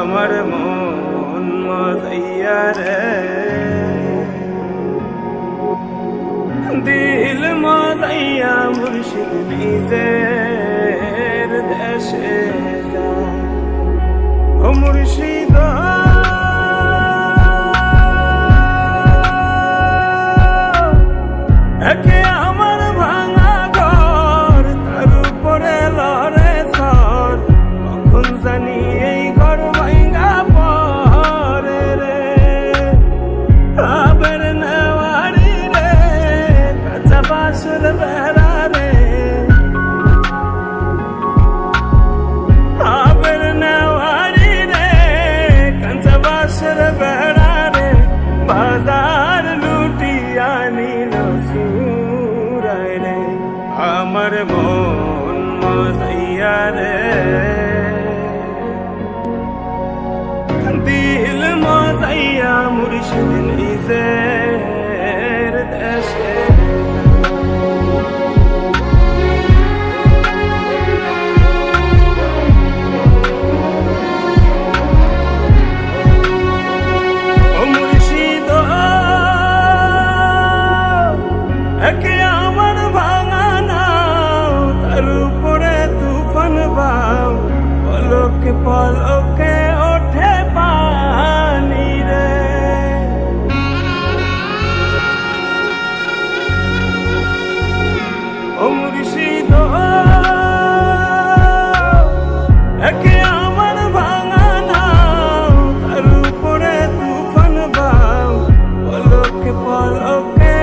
আমার মন মজাইয়া রে, দিল মজাইয়া মুর্শিদ নিজের দেশে যায়। ও মুর্শিদ একে আমার ভাঙা ঘর, তার উপরে লড়ে সর, কখন জানি এই ঘর ভাঙা পরে রে। আবের নেওয়ারি রে, কাঁচা বাঁশের বেড়া রে, আবের নেওয়ারি রে, কাঁচা বাঁশের বেড়া রে, বাজার লুটিয়া নিল সুরায় রে। আমার মন মজাইয়া রে, দিল মজাইয়া মুর্শিদ নিজের দেশে। একে আমার ভাঙা নাও, তার উপরে তুফান বাও, পলকে পলকে ওঠে পানি রে। ও মুর্শিদ একে আমার ভাঙা নাও, তার উপরে তুফান বাও, পলকে পলকে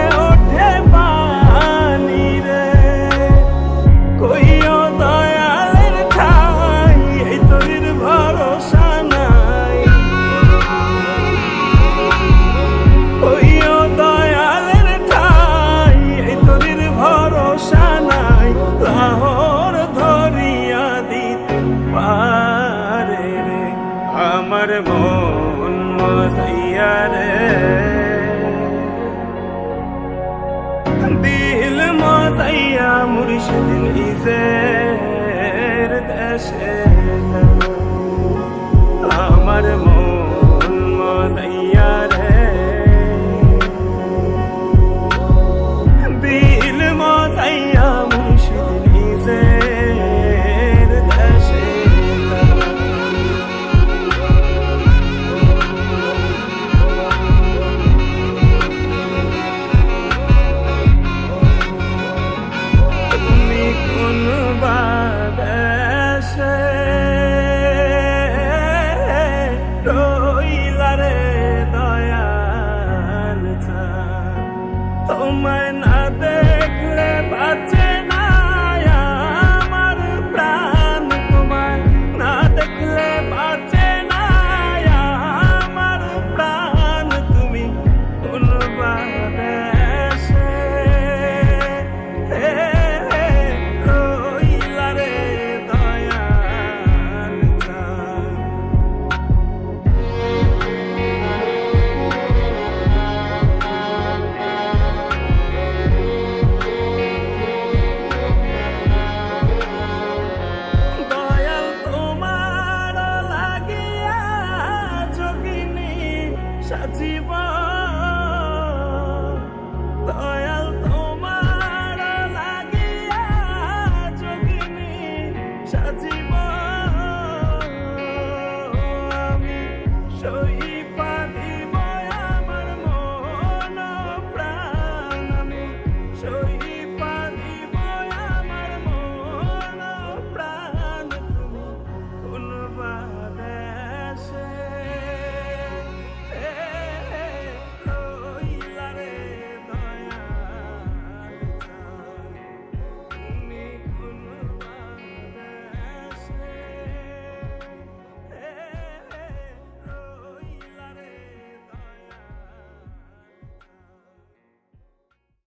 আমার মন মজাইয়া রে, দিল মজাইয়া মুর্শিদ নিজের দেশে যায়। আমার মন মজাইয়া রে, দিল মজাইয়া মুর্শিদ নিজের দেশে যায়। তোমায় না দেখলে বাঁচে না আমার প্রাণ, তোমায় না দেখলে বাঁচে না আমার প্রাণ। তুমি কোন বাদেশে রইলা রে দয়াল চাঁদ। সাজিব দয়াল তোমার লাগিয়া যোগিনী সাজিব আমি সই